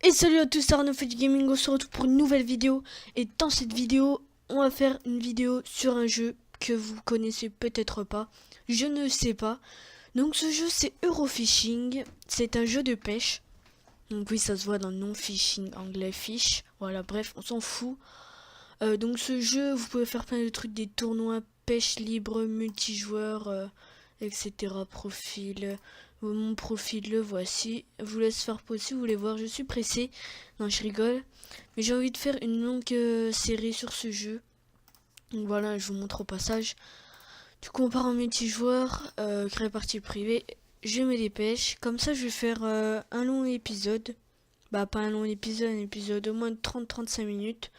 Et salut à tous, c'est Arnaud fait du gaming, on se retrouve pour une nouvelle vidéo. Et dans cette vidéo, on va faire une vidéo sur un jeu que vous connaissez peut-être pas. Je ne sais pas. Donc ce jeu c'est Eurofishing, c'est un jeu de pêche. Donc oui, ça se voit dans le nom, fishing, anglais fish. Voilà, bref, on s'en fout. Donc ce jeu, vous pouvez faire plein de trucs, des tournois, pêche libre, multijoueur, etc. Profil. Mon profil, le voici. Je vous laisse faire pause si vous voulez voir. Je suis pressé. Non, je rigole. Mais j'ai envie de faire une longue série sur ce jeu. Donc voilà, je vous montre au passage. Du coup, on part en multijoueur, créer partie privée. Je me dépêche. Comme ça, je vais faire un long épisode. Bah, pas un long épisode, un épisode au moins de 30-35 minutes.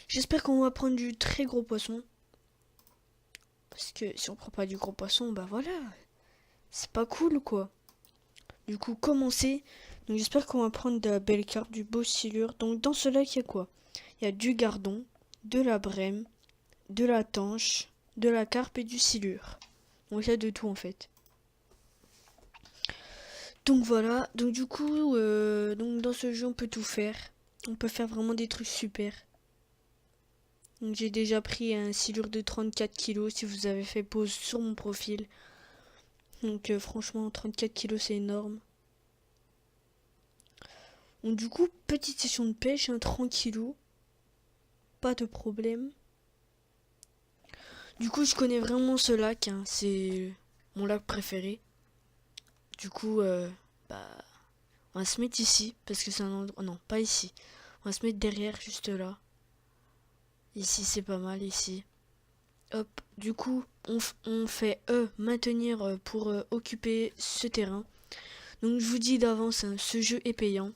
J'espère qu'on va prendre du très gros poisson. Parce que si on prend pas du gros poisson, bah voilà. C'est pas cool, quoi. Du coup, commencer. Donc j'espère qu'on va prendre de la belle carte, du beau silure. Donc dans ce lac, il y a quoi? Il y a du gardon, de la brème, de la tanche, de la carpe et du silure. Donc il y a de tout en fait. Donc voilà. Donc du coup, donc dans ce jeu, on peut tout faire. On peut faire vraiment des trucs super. Donc j'ai déjà pris un silure de 34 kilos si vous avez fait pause sur mon profil. Donc franchement, 34 kilos c'est énorme. Donc du coup, petite session de pêche, hein, tranquillou. Pas de problème. Du coup, je connais vraiment ce lac, hein, c'est mon lac préféré. Du coup, bah, on va se mettre ici, parce que c'est un endroit... Non, pas ici. On va se mettre derrière, juste là. Ici, c'est pas mal, ici. Hop, du coup, on fait maintenir pour occuper ce terrain. Donc, je vous dis d'avance, hein, ce jeu est payant.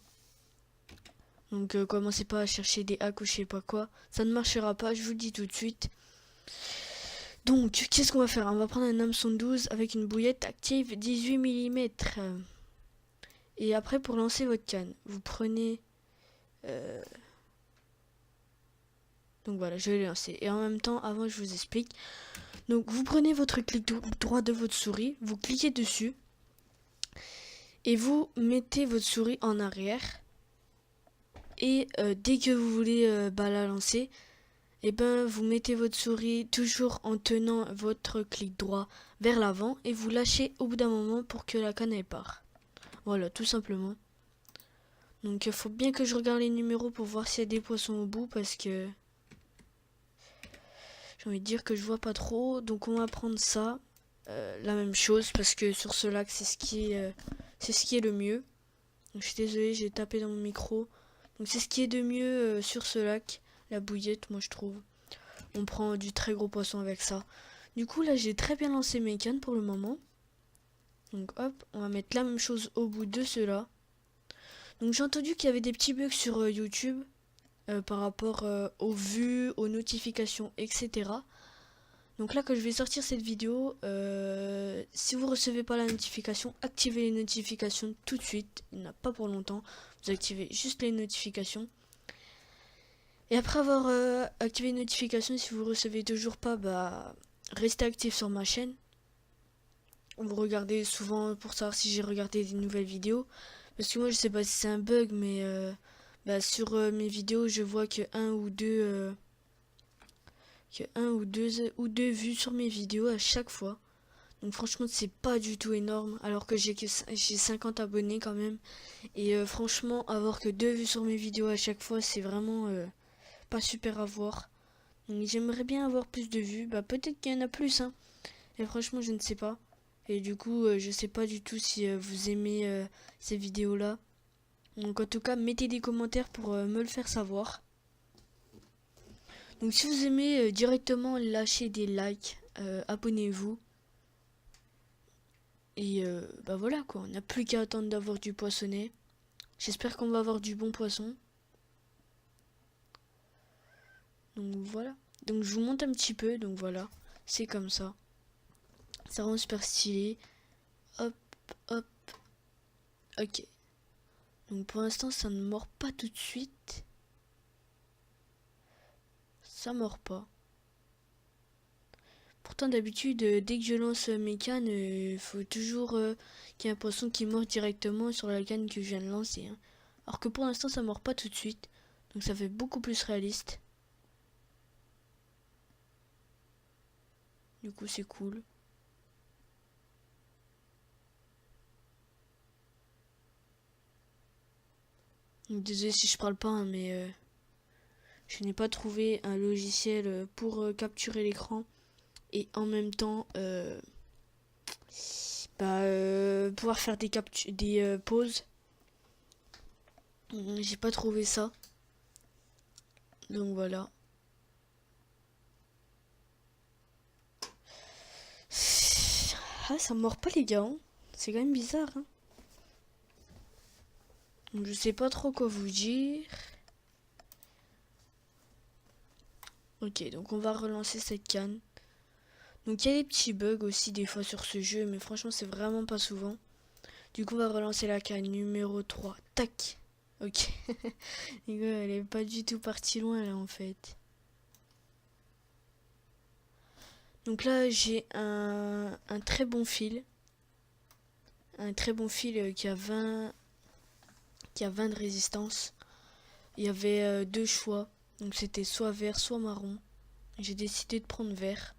Donc, commencez pas à chercher des hacks ou je sais pas quoi. Ça ne marchera pas, je vous le dis tout de suite. Donc, qu'est-ce qu'on va faire? On va prendre un hameçon 12 avec une bouillette active 18 mm. Et après, pour lancer votre canne, vous prenez... Donc voilà, je vais le lancer. Et en même temps, avant, je vous explique. Donc, vous prenez votre clic droit de votre souris, vous cliquez dessus. Et vous mettez votre souris en arrière. Et dès que vous voulez la lancer, et ben vous mettez votre souris toujours en tenant votre clic droit vers l'avant. Et vous lâchez au bout d'un moment pour que la canne elle part. Voilà, tout simplement. Donc il faut bien que je regarde les numéros pour voir s'il y a des poissons au bout parce que j'ai envie de dire que je vois pas trop. Donc on va prendre ça, la même chose parce que sur ce lac c'est ce qui est le mieux. Donc, je suis désolée, j'ai tapé dans mon micro. Donc c'est ce qui est de mieux sur ce lac, la bouillette moi je trouve. On prend du très gros poisson avec ça. Du coup là j'ai très bien lancé mes cannes pour le moment. Donc hop, on va mettre la même chose au bout de cela. Donc j'ai entendu qu'il y avait des petits bugs sur YouTube par rapport aux vues, aux notifications, etc. Donc là, quand je vais sortir cette vidéo, si vous recevez pas la notification, activez les notifications tout de suite. Il n'y en a pas pour longtemps. Vous activez juste les notifications. Et après avoir activé les notifications, si vous recevez toujours pas, bah restez actif sur ma chaîne. Vous regardez souvent pour savoir si j'ai regardé des nouvelles vidéos. Parce que moi, je sais pas si c'est un bug, mais sur mes vidéos, je vois que un ou deux vues sur mes vidéos à chaque fois. Donc franchement, c'est pas du tout énorme, alors que j'ai 50 abonnés quand même. Et franchement, avoir que 2 vues sur mes vidéos à chaque fois, c'est vraiment pas super à voir. Donc j'aimerais bien avoir plus de vues. Bah peut-être qu'il y en a plus, hein. Et franchement, je ne sais pas. Et du coup, je sais pas du tout si vous aimez ces vidéos-là. Donc en tout cas, mettez des commentaires pour me le faire savoir. Donc si vous aimez directement lâcher des likes, abonnez-vous. Et bah voilà quoi, on n'a plus qu'à attendre d'avoir du poissonnet. J'espère qu'on va avoir du bon poisson. Donc voilà. Donc je vous montre un petit peu, donc voilà. C'est comme ça. Ça rend super stylé. Hop, hop. Ok. Donc pour l'instant ça ne mord pas tout de suite. Ça mord pas. Pourtant d'habitude, dès que je lance mes cannes, il faut toujours qu'il y ait un poisson qui mord directement sur la canne que je viens de lancer. Hein. Alors que pour l'instant, ça mord pas tout de suite. Donc ça fait beaucoup plus réaliste. Du coup, c'est cool. Désolé si je parle pas, hein, mais je n'ai pas trouvé un logiciel pour capturer l'écran et en même temps pouvoir faire des pauses. J'ai pas trouvé ça. Donc voilà. Ah, ça mord pas les gars, hein. C'est quand même bizarre, hein. Donc, je sais pas trop quoi vous dire. Ok, donc on va relancer cette canne. Donc il y a des petits bugs aussi des fois sur ce jeu, mais franchement c'est vraiment pas souvent. Du coup on va relancer la canne numéro 3. Tac. Ok. Les gars, elle est pas du tout partie loin là en fait. Donc là j'ai un très bon fil. Un très bon fil qui a 20 de résistance. Il y avait deux choix. Donc c'était soit vert, soit marron. J'ai décidé de prendre vert.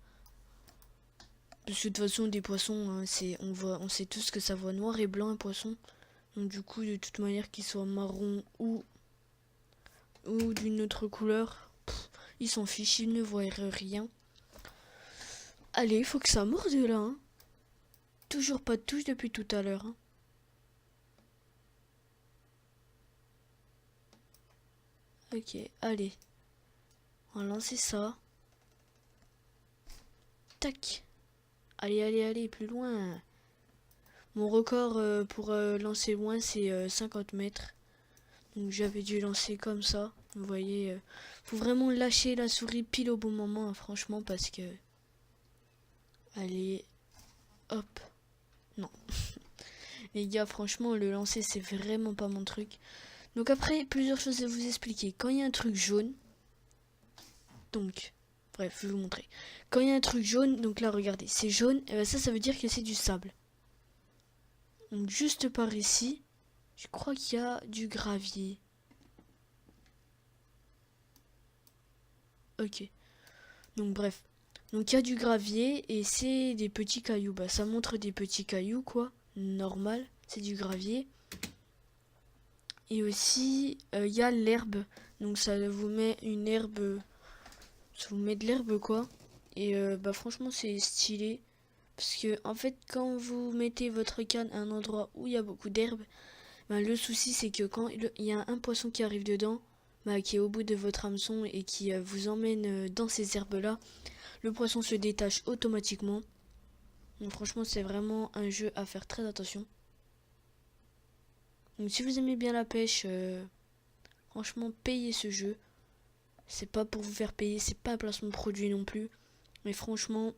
Parce que de toute façon des poissons, hein, on sait tous que ça voit noir et blanc un poisson. Donc du coup de toute manière qu'il soit marron ou d'une autre couleur, ils s'en fichent, ils ne voient rien. Allez, il faut que ça morde là, hein. Toujours pas de touche depuis tout à l'heure, hein. Ok, allez. On va lancer ça. Tac. Allez, allez, allez, plus loin. Mon record pour lancer loin, c'est 50 mètres. Donc j'avais dû lancer comme ça. Vous voyez, faut vraiment lâcher la souris pile au bon moment, hein, franchement, parce que... Allez, hop. Non. Les gars, franchement, le lancer, c'est vraiment pas mon truc. Donc après, plusieurs choses à vous expliquer. Quand il y a un truc jaune, donc, bref, je vais vous montrer. Quand il y a un truc jaune, donc là, regardez, c'est jaune, et ben ça veut dire que c'est du sable. Donc juste par ici, je crois qu'il y a du gravier. Ok. Donc bref. Donc il y a du gravier et c'est des petits cailloux. Bah ça montre des petits cailloux quoi. Normal, c'est du gravier. Et aussi il y a l'herbe. Donc ça vous met une herbe. Ça vous met de l'herbe quoi. Et bah franchement c'est stylé. Parce que en fait quand vous mettez votre canne à un endroit où il y a beaucoup d'herbe, bah, le souci c'est que quand il y a un poisson qui arrive dedans, bah, qui est au bout de votre hameçon et qui vous emmène dans ces herbes là, le poisson se détache automatiquement. Donc franchement c'est vraiment un jeu à faire très attention. Donc si vous aimez bien la pêche, franchement payez ce jeu. C'est pas pour vous faire payer, c'est pas un placement de produit non plus. Mais franchement,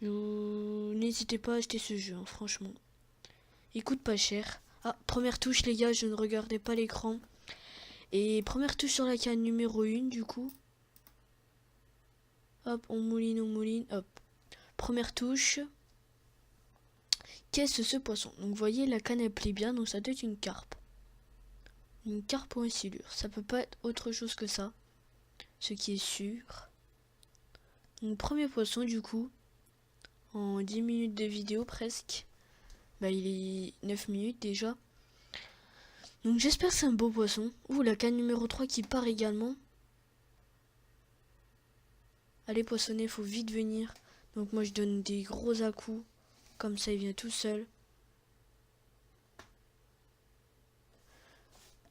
n'hésitez pas à acheter ce jeu, hein, franchement. Il coûte pas cher. Ah, première touche les gars, je ne regardais pas l'écran. Et première touche sur la canne numéro 1 du coup. Hop, on mouline, hop. Première touche. Qu'est-ce ce poisson? Donc vous voyez la canne elle plie bien, donc ça doit être une carpe. Une carpe ou un silure. Ça peut pas être autre chose que ça. Ce qui est sûr. Donc premier poisson du coup. En 10 minutes de vidéo presque. Bah il est 9 minutes déjà. Donc j'espère que c'est un beau poisson. Ouh, la canne numéro 3 qui part également. Allez poissonner, faut vite venir. Donc moi je donne des gros à-coups. Comme ça il vient tout seul.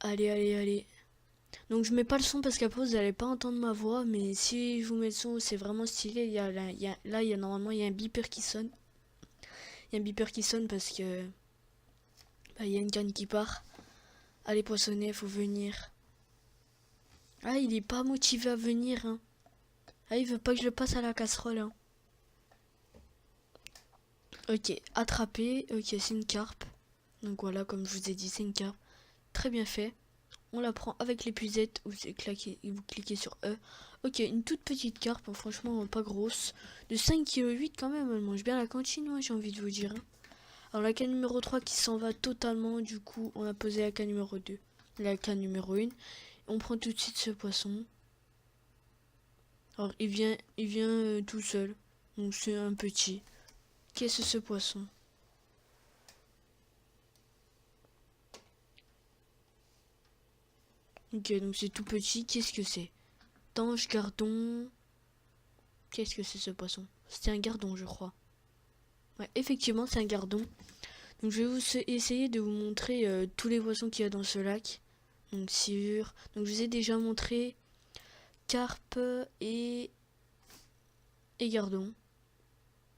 Allez, allez, allez. Donc je mets pas le son parce qu'après vous allez pas entendre ma voix. Mais si je vous mets le son, c'est vraiment stylé. Normalement il y a un beeper qui sonne. Il y a un beeper qui sonne parce que... Bah, il y a une canne qui part. Allez poissonner, faut venir. Ah, il est pas motivé à venir, hein. Ah, il veut pas que je le passe à la casserole, hein. Ok, attrapé. Ok, c'est une carpe. Donc voilà, comme je vous ai dit, c'est une carpe. Très bien fait. On la prend avec l'épuisette. Vous cliquez sur E. Ok, une toute petite carpe, hein, franchement pas grosse. De 5,8 kg quand même, elle mange bien la cantine, ouais, j'ai envie de vous dire, hein. Alors la canne numéro 3 qui s'en va totalement, du coup on a posé la canne numéro 2. La canne numéro 1. On prend tout de suite ce poisson. Alors il vient tout seul. Donc c'est un petit. Qu'est-ce que ce poisson? Ok, donc c'est tout petit. Qu'est-ce que c'est? Tanche, gardon. Qu'est-ce que c'est ce poisson? C'est un gardon, je crois. Ouais, effectivement, c'est un gardon. Donc je vais essayer de vous montrer tous les poissons qu'il y a dans ce lac. Donc silure. Donc je vous ai déjà montré carpe et gardon.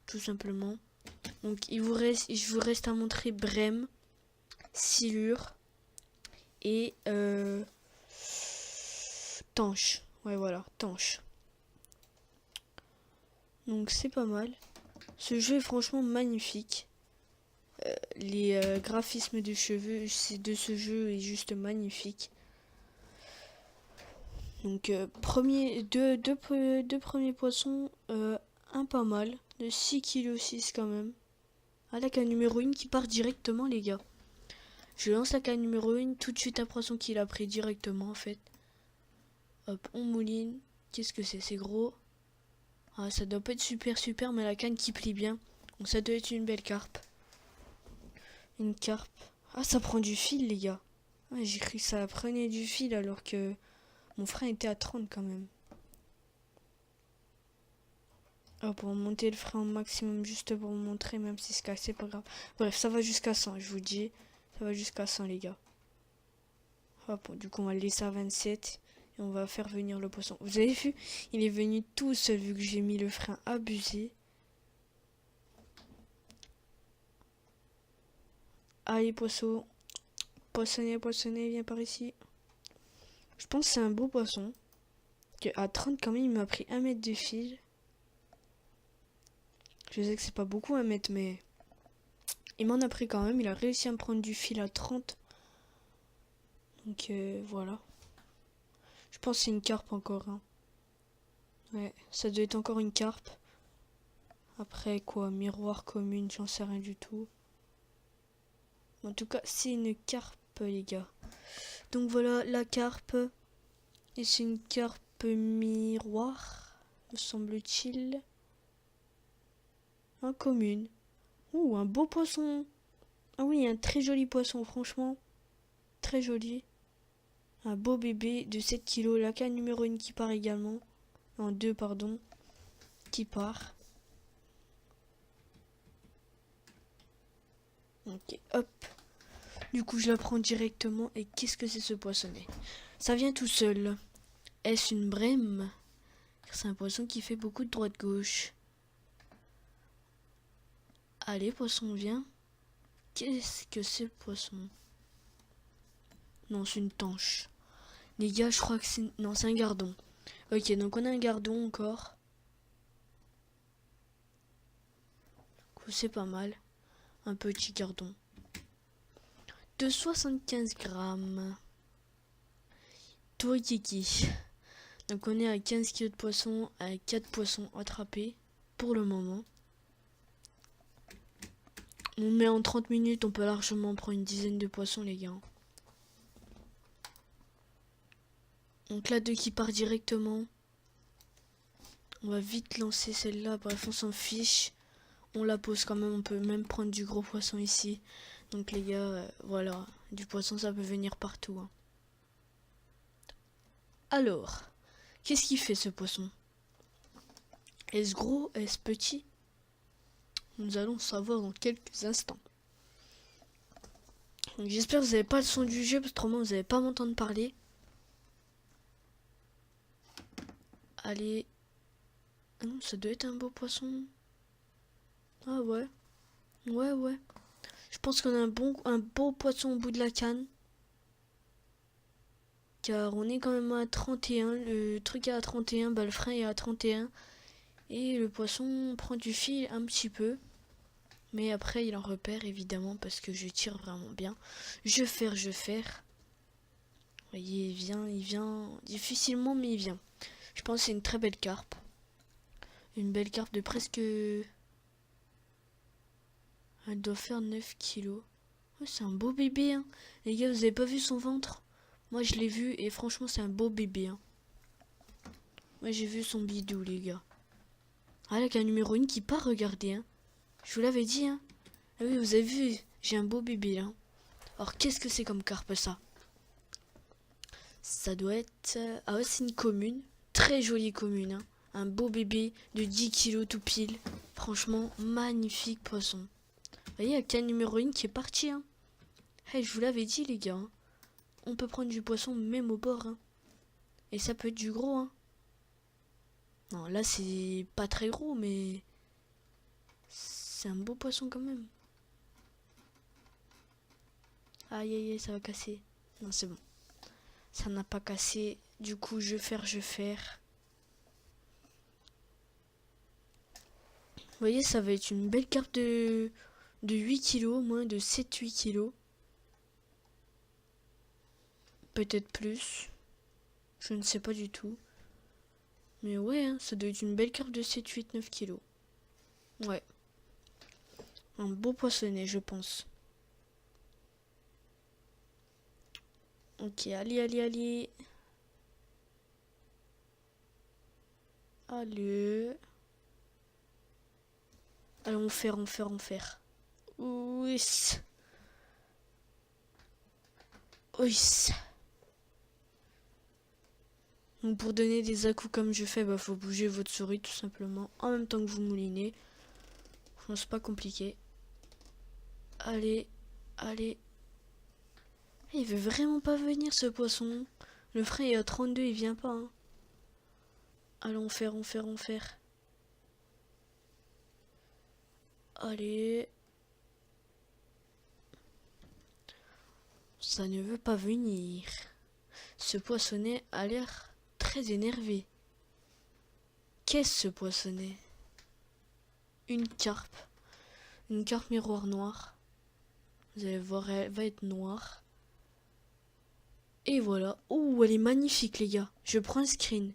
Tout simplement. Donc je vous reste à montrer brème, silure et tanche. Ouais voilà, tanche. Donc c'est pas mal. Ce jeu est franchement magnifique. Les graphismes de cheveux de ce jeu est juste magnifique. Donc deux premiers poissons, un pas mal, de 6,6 kg quand même. Ah la canne numéro 1 qui part directement les gars. Je lance la canne numéro 1, tout de suite un poisson qui l'a pris directement en fait. Hop, on mouline. Qu'est-ce que c'est? C'est gros. Ah ça doit pas être super mais la canne qui plie bien. Donc ça doit être une belle carpe. Une carpe. Ah ça prend du fil les gars. Ah, j'ai cru que ça prenait du fil alors que mon frein était à 30 quand même. Oh, pour monter le frein au maximum juste pour vous montrer, même si c'est cassé, pas grave. Bref, ça va jusqu'à 100, je vous dis. Ça va jusqu'à 100 les gars. Hop, du coup on va le laisser à 27 et on va faire venir le poisson. Vous avez vu, il est venu tout seul vu que j'ai mis le frein abusé. Allez poisson. Poissonnet, viens par ici. Je pense que c'est un beau poisson. À 30 quand même, il m'a pris 1 mètre de fil. Je sais que c'est pas beaucoup 1 mètre, mais il m'en a pris quand même. Il a réussi à me prendre du fil à 30. Donc voilà. Je pense que c'est une carpe encore. Hein. Ouais, ça doit être encore une carpe. Après quoi, miroir commune, j'en sais rien du tout. En tout cas, c'est une carpe les gars. Donc voilà la carpe. Et c'est une carpe miroir, me semble-t-il. Un commune. Ouh, un beau poisson. Ah oui, un très joli poisson, franchement. Très joli. Un beau bébé de 7 kg. La canne numéro 1 qui part également. En 2, pardon. Qui part. Ok, hop. Du coup, je la prends directement. Et qu'est-ce que c'est ce poissonnet? Ça vient tout seul. Est-ce une brème? C'est un poisson qui fait beaucoup de droite-gauche. Allez, poisson, viens. Qu'est-ce que c'est, poisson? Non, c'est une tanche. Les gars, je crois que c'est... Non, c'est un gardon. Ok, donc on a un gardon encore. Du coup, c'est pas mal. Un petit gardon. De 75 grammes. Torikiki. Donc on est à 15 kg de poisson, à 4 poissons attrapés. Pour le moment. On met en 30 minutes, on peut largement prendre une dizaine de poissons, les gars. Donc là, 2 qui part directement. On va vite lancer celle-là. Bref, on s'en fiche. On la pose quand même. On peut même prendre du gros poisson ici. Donc les gars, voilà. Du poisson, ça peut venir partout. Hein. Alors, qu'est-ce qu'il fait ce poisson? Est-ce gros? Est-ce petit? Nous allons savoir dans quelques instants. J'espère que vous n'avez pas le son du jeu, parce que autrement vous n'allez pas m'entendre parler. Allez. Ah non, ça doit être un beau poisson. Ah ouais. Ouais. Je pense qu'on a un beau poisson au bout de la canne. Car on est quand même à 31. Le truc est à 31, bah le frein est à 31. Et le poisson prend du fil un petit peu. Mais après il en repère évidemment parce que je tire vraiment bien. Je ferre. Vous voyez, il vient difficilement mais il vient. Je pense que c'est une très belle carpe. Une belle carpe de presque... Elle doit faire 9 kilos. Ouais, c'est un beau bébé, hein. Les gars, vous avez pas vu son ventre? Moi, je l'ai vu et franchement, c'est un beau bébé, hein. Moi, j'ai vu son bidou, les gars. Ah, là, il y a un numéro 1 qui part, regardez, hein. Je vous l'avais dit, hein. Ah oui, vous avez vu, j'ai un beau bébé, là. Alors, qu'est-ce que c'est comme carpe, ça? Ça doit être... Ah ouais, c'est une commune. Très jolie commune, hein. Un beau bébé de 10 kilos tout pile. Franchement, magnifique poisson. Vous voyez, il y a qu'un numéro 1 qui est parti, hein. Hey, je vous l'avais dit, les gars, hein. On peut prendre du poisson même au bord, hein. Et ça peut être du gros, hein. Non, là, c'est pas très gros, mais... c'est un beau poisson quand même. Aïe, aïe, aïe, ça va casser. Non, c'est bon. Ça n'a pas cassé. Du coup, je vais faire. Vous voyez, ça va être une belle carte de 8 kilos, moins de 7-8 kilos. Peut-être plus. Je ne sais pas du tout. Mais ouais, hein, ça doit être une belle carte de 7-8-9 kilos. Ouais. Un beau poissonnet, je pense. Ok, allez, allez, allez. Allez. Allons faire, on faire. Oui. Oui. Donc pour donner des à-coups comme je fais, bah faut bouger votre souris tout simplement en même temps que vous moulinez. C'est pas compliqué. Allez, allez. Il veut vraiment pas venir ce poisson. Le frein est à 32, il vient pas. Hein. Allons faire, on faire. Allez. Ça ne veut pas venir. Ce poissonnet a l'air très énervé. Qu'est-ce ce poissonnet? Une carpe. Une carpe miroir noir. Vous allez voir, elle va être noire. Et voilà. Oh, elle est magnifique, les gars. Je prends un screen.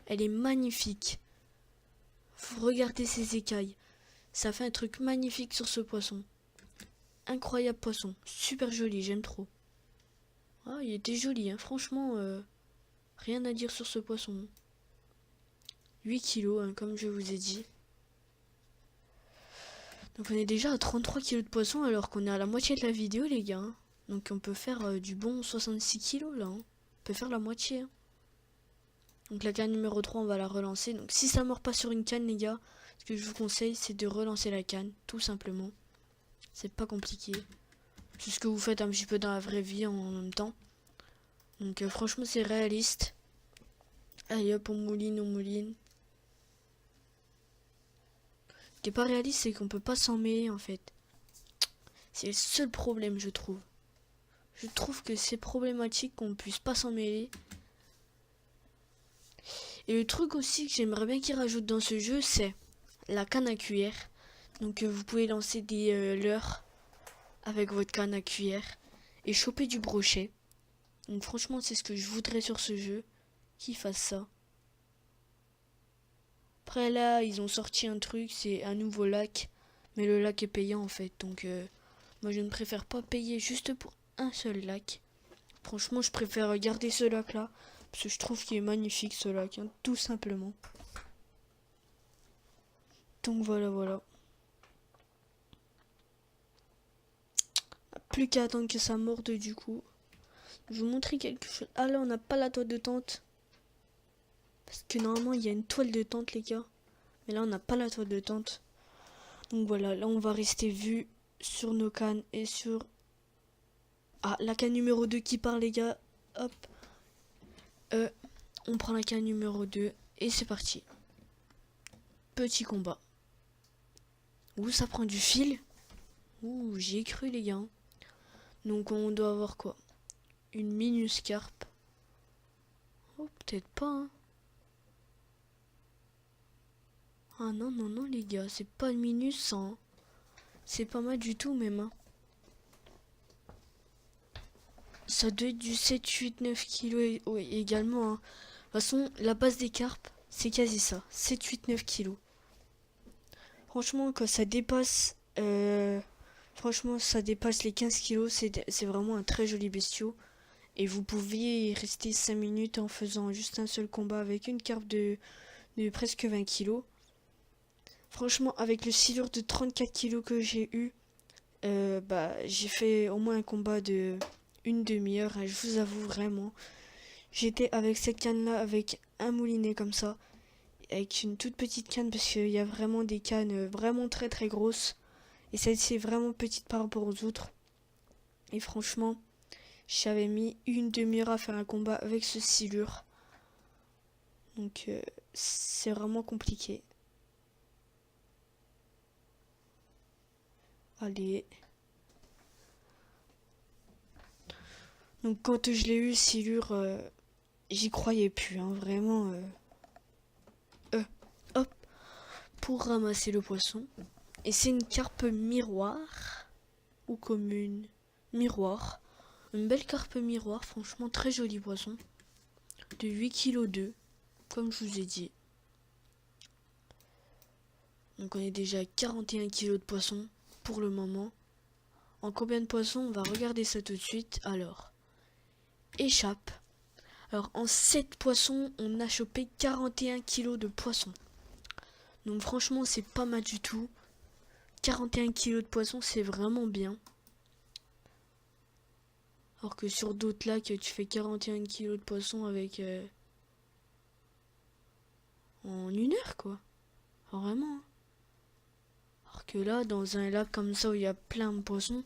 Elle est magnifique. Vous regardez ses écailles. Ça fait un truc magnifique sur ce poisson. Incroyable poisson. Super joli, j'aime trop. Ah, il était joli, hein. Franchement, rien à dire sur ce poisson. 8 kilos, hein, comme je vous ai dit. Donc on est déjà à 33 kilos de poisson alors qu'on est à la moitié de la vidéo, les gars. Hein. Donc on peut faire du bon 66 kilos là. Hein. On peut faire la moitié. Hein. Donc la canne numéro 3, on va la relancer. Donc si ça mord pas sur une canne, les gars, ce que je vous conseille, c'est de relancer la canne, tout simplement. C'est pas compliqué. C'est ce que vous faites un petit peu dans la vraie vie en même temps. Donc franchement, c'est réaliste. Allez hop, on mouline, on mouline. Ce qui est pas réaliste, c'est qu'on peut pas s'en mêler en fait. C'est le seul problème, je trouve. Je trouve que c'est problématique qu'on puisse pas s'en mêler. Et le truc aussi que j'aimerais bien qu'ils rajoutent dans ce jeu, c'est la canne à cuillère. Donc vous pouvez lancer des leurres avec votre canne à cuillère et choper du brochet. Donc franchement, c'est ce que je voudrais sur ce jeu, qu'ils fassent ça. Après là, ils ont sorti un truc, c'est un nouveau lac. Mais le lac est payant en fait, donc moi je ne préfère pas payer juste pour un seul lac. Franchement, je préfère garder ce lac là, parce que je trouve qu'il est magnifique ce lac, hein, tout simplement. Donc voilà, voilà. Plus qu'à attendre que ça morde du coup. Je vais vous montrer quelque chose. Ah là, on n'a pas la toile de tente. Parce que normalement, il y a une toile de tente, les gars. Mais là, on n'a pas la toile de tente. Donc voilà, là, on va rester vu sur nos cannes et sur... Ah, la canne numéro 2 qui part, les gars. Hop. On prend la canne numéro 2 et c'est parti. Petit combat. Ouh, ça prend du fil. Ouh, j'y ai cru, les gars. Donc, on doit avoir quoi? Une minuscarpe. Oh, peut-être pas, hein. Ah non, non, non, les gars, c'est pas une minus, hein. C'est pas mal du tout, même, hein. Ça doit être du 7, 8, 9 kilos oui, également, hein. De toute façon, la base des carpes, c'est quasi ça. 7, 8, 9 kilos. Franchement, quand ça dépasse Franchement, ça dépasse les 15 kilos. C'est vraiment un très joli bestiau. Et vous pouviez y rester 5 minutes en faisant juste un seul combat avec une carpe de presque 20 kilos. Franchement, avec le silure de 34 kilos que j'ai eu, j'ai fait au moins un combat de une demi-heure. Et je vous avoue vraiment, j'étais avec cette canne-là, avec un moulinet comme ça, avec une toute petite canne, parce qu'il y a vraiment des cannes vraiment très très grosses. Et celle-ci est vraiment petite par rapport aux autres. Et franchement, j'avais mis une demi-heure à faire un combat avec ce silure. Donc c'est vraiment compliqué. Allez. Donc quand je l'ai eu, silure, j'y croyais plus, hein, vraiment. Hop, pour ramasser le poisson. Et c'est une carpe miroir. Ou commune. Miroir. Une belle carpe miroir, franchement très joli poisson. De 8,2 kg, comme je vous ai dit. Donc on est déjà à 41 kg de poisson pour le moment. En combien de poissons? On va regarder ça tout de suite. Alors, échappe. Alors en 7 poissons, on a chopé 41 kg de poisson. Donc franchement, c'est pas mal du tout. 41 kg de poisson, c'est vraiment bien. Alors que sur d'autres lacs, tu fais 41 kg de poisson avec... en une heure, quoi. Vraiment. Hein. Alors que là, dans un lac comme ça où il y a plein de poissons...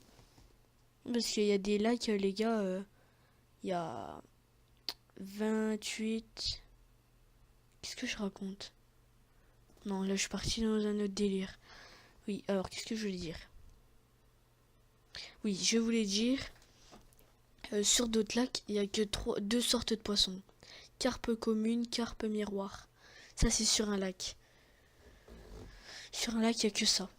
Parce qu'il y a des lacs, les gars, il y a 28... Qu'est-ce que je raconte? Non, là, je suis parti dans un autre délire. Oui, alors, qu'est-ce que je voulais dire? Oui, je voulais dire... sur d'autres lacs, il n'y a que deux sortes de poissons. Carpe commune, carpe miroir. Ça, c'est sur un lac. Sur un lac, il n'y a que ça.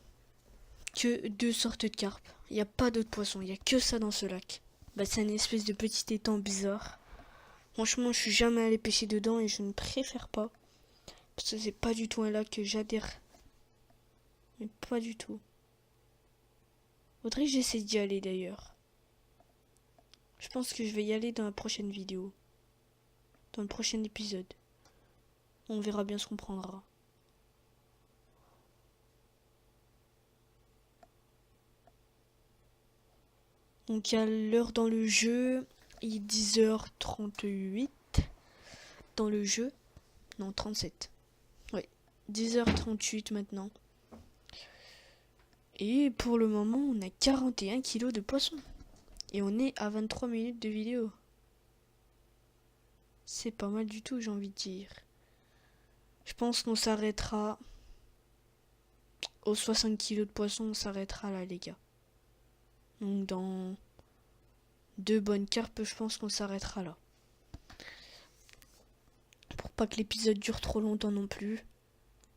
Que deux sortes de carpes. Il n'y a pas d'autres poissons. Il n'y a que ça dans ce lac. C'est une espèce de petit étang bizarre. Franchement, je suis jamais allé pêcher dedans et je ne préfère pas. Parce que c'est pas du tout un lac que j'adhère. Mais pas du tout. Faudrait que j'essaie d'y aller d'ailleurs. Je pense que je vais y aller dans la prochaine vidéo. Dans le prochain épisode. On verra bien ce qu'on prendra. Donc il y a l'heure dans le jeu. Il est 10h38 dans le jeu. Non, 37. Oui, 10h38 maintenant. Et pour le moment, on a 41 kilos de poisson. Et on est à 23 minutes de vidéo. C'est pas mal du tout, j'ai envie de dire. Je pense qu'on s'arrêtera aux 60 kilos de poisson, on s'arrêtera là, les gars. Donc dans 2 bonnes carpes, je pense qu'on s'arrêtera là. Pour pas que l'épisode dure trop longtemps non plus.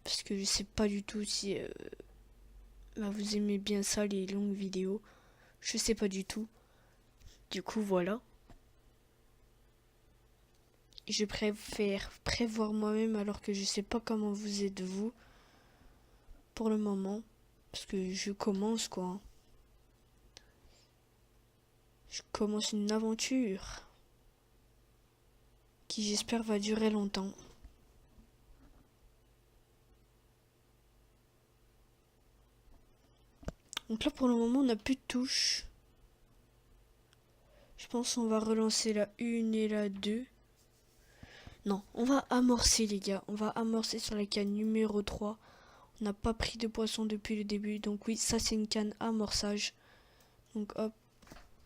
Parce que je sais pas du tout si vous aimez bien ça, les longues vidéos. Je sais pas du tout. Du coup, voilà. Je préfère prévoir moi-même alors que je sais pas comment vous êtes vous. Pour le moment. Parce que je commence quoi. Je commence une aventure. Qui j'espère va durer longtemps. Donc là pour le moment on n'a plus de touches. Je pense qu'on va relancer la 1 et la 2. Non, on va amorcer les gars. On va amorcer sur la canne numéro 3. On n'a pas pris de poisson depuis le début. Donc oui, ça c'est une canne amorçage. Donc hop,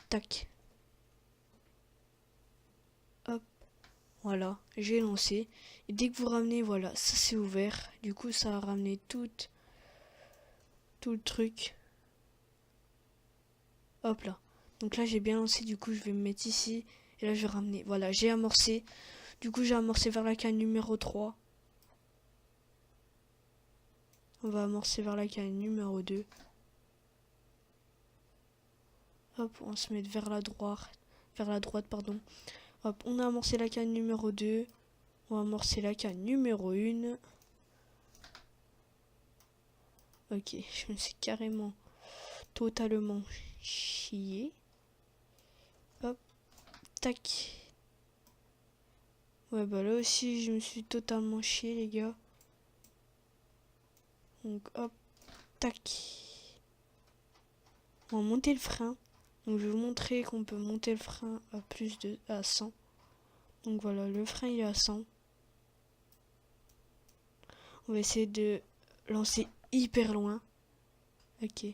tac. Hop, voilà, j'ai lancé. Et dès que vous ramenez, voilà, ça c'est ouvert. Du coup ça a ramené tout le truc. Hop là. Donc là j'ai bien lancé, du coup je vais me mettre ici. Et là je vais ramener. Voilà, j'ai amorcé. Du coup j'ai amorcé vers la canne numéro 3. On va amorcer vers la canne numéro 2. Hop, on se met vers la droite. Pardon. Hop, on a amorcé la canne numéro 2. On va amorcer la canne numéro 1. Ok, je me suis carrément totalement chier. Hop, tac. Ouais, bah là aussi, je me suis totalement chié, les gars. Donc, hop, tac. On va monter le frein. Donc, je vais vous montrer qu'on peut monter le frein à 100. Donc, voilà, le frein, il est à 100. On va essayer de lancer hyper loin. Ok.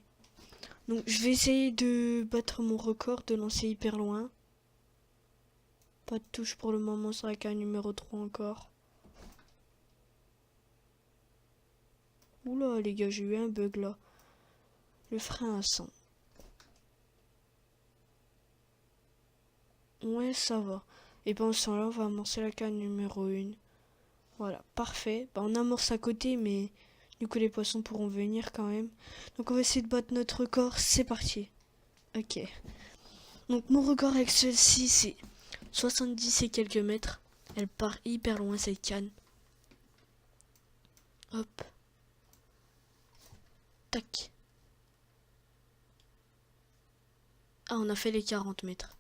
Donc, je vais essayer de battre mon record de lancer hyper loin. Pas de touche pour le moment sur la canne numéro 3 encore. Oula les gars, j'ai eu un bug là. Le frein à 100. Ouais, ça va. Et pendant ce temps-là, on va amorcer la canne numéro 1. Voilà, parfait. Bah, on amorce à côté, mais du coup les poissons pourront venir quand même. Donc on va essayer de battre notre record. C'est parti. Ok. Donc mon record avec celle-ci, c'est 70 et quelques mètres. Elle part hyper loin cette canne. Hop. Tac. Ah, on a fait les 40 mètres.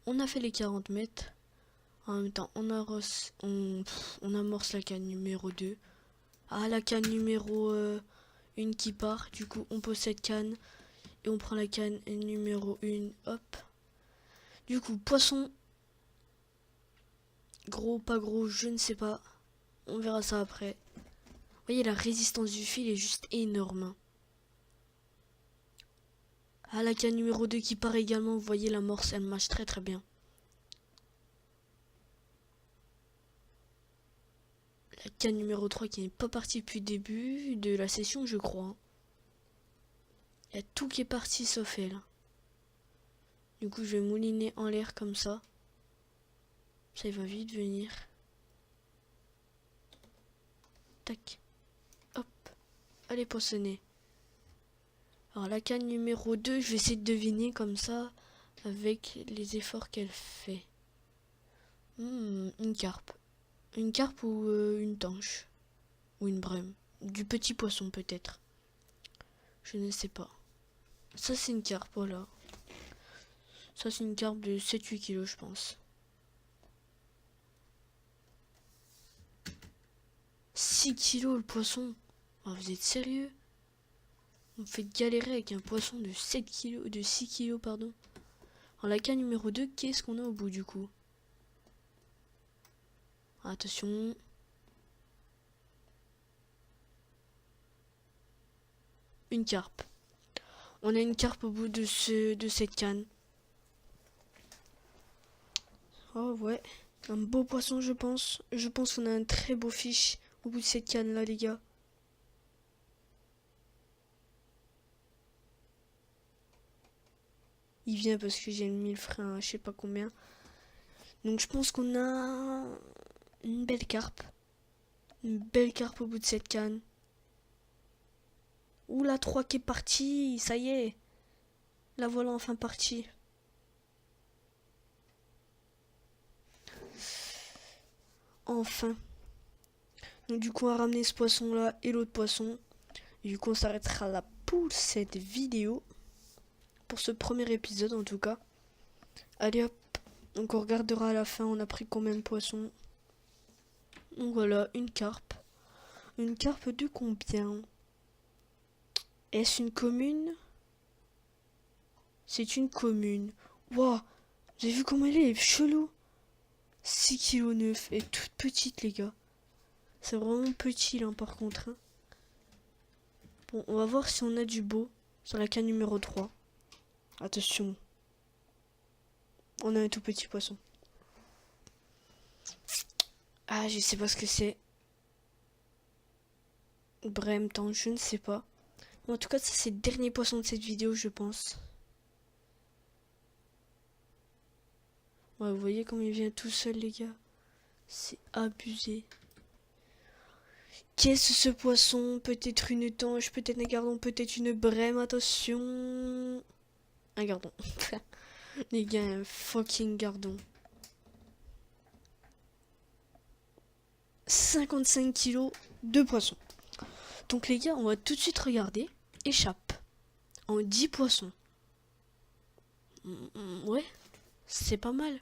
On a fait les 40 mètres. En même temps, on amorce la canne numéro 2. Ah, la canne numéro 1 qui part. Du coup, on pose cette canne. Et on prend la canne numéro 1. Hop. Du coup, poisson. Gros, pas gros, je ne sais pas. On verra ça après. Vous voyez, la résistance du fil est juste énorme. Ah, la canne numéro 2 qui part également. Vous voyez, l'amorce, elle marche très très bien. La canne numéro 3 qui n'est pas partie depuis le début de la session, je crois. Il y a tout qui est parti sauf elle. Du coup, je vais mouliner en l'air comme ça. Ça, il va vite venir. Tac. Hop. Allez, poissonner. Alors, la canne numéro 2, je vais essayer de deviner comme ça, avec les efforts qu'elle fait. Une carpe. Une carpe ou une tanche. Ou une brume. Du petit poisson, peut-être. Je ne sais pas. Ça, c'est une carpe, voilà. Ça, c'est une carpe de 7-8 kilos, je pense. 6 kilos, le poisson. Oh, vous êtes sérieux? On fait galérer avec un poisson de 7 kilos, de 6 kilos, pardon. Alors, la canne numéro 2, qu'est-ce qu'on a au bout, du coup? Attention. Une carpe. On a une carpe au bout de cette canne. Oh ouais, un beau poisson je pense. Je pense qu'on a un très beau fiche au bout de cette canne là les gars. Il vient parce que j'ai mis le frein à je sais pas combien. Donc je pense qu'on a une belle carpe. Une belle carpe au bout de cette canne. Ouh la 3 qui est partie, ça y est. La voilà enfin partie. Enfin. Donc du coup on va ramener ce poisson là et l'autre poisson. Et du coup on s'arrêtera là pour cette vidéo. Pour ce premier épisode en tout cas. Allez hop. Donc on regardera à la fin on a pris combien de poissons. Donc voilà, une carpe. Une carpe de combien? Est-ce une commune? C'est une commune. Waouh, vous avez vu comment elle est chelou. 6,9 kg et toute petite les gars. C'est vraiment petit là par contre. Hein. Bon, on va voir si on a du beau sur la canne numéro 3. Attention. On a un tout petit poisson. Ah, je sais pas ce que c'est. Bremtan, je ne sais pas. En tout cas, ça c'est le dernier poisson de cette vidéo, je pense. Ouais, vous voyez comme il vient tout seul, les gars. C'est abusé. Qu'est-ce ce poisson? Peut-être une tanche, peut-être un gardon, peut-être une brème. Attention. Un gardon. Les gars, un fucking gardon. 55 kilos de poisson. Donc les gars, on va tout de suite regarder. Échappe. en 10 poissons. Ouais, c'est pas mal.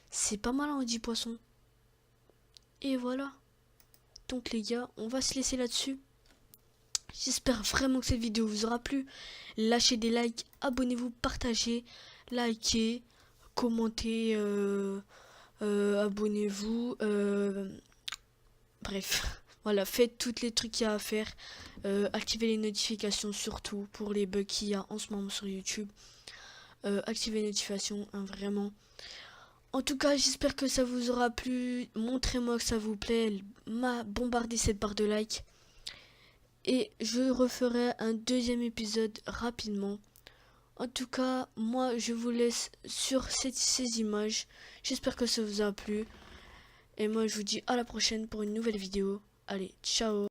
C'est pas mal en 10 poissons. Et voilà. Donc les gars, on va se laisser là-dessus. J'espère vraiment que cette vidéo vous aura plu. Lâchez des likes, abonnez-vous, partagez, likez, commentez, abonnez-vous. Bref, voilà, faites tous les trucs qu'il y a à faire. Activez les notifications surtout pour les bugs qu'il y a en ce moment sur YouTube. Activez les notifications, hein, vraiment. En tout cas, j'espère que ça vous aura plu. Montrez-moi que ça vous plaît. Bombardez cette barre de like. Et je referai un deuxième épisode rapidement. En tout cas, moi je vous laisse sur ces images. J'espère que ça vous a plu. Et moi je vous dis à la prochaine pour une nouvelle vidéo. Allez, ciao!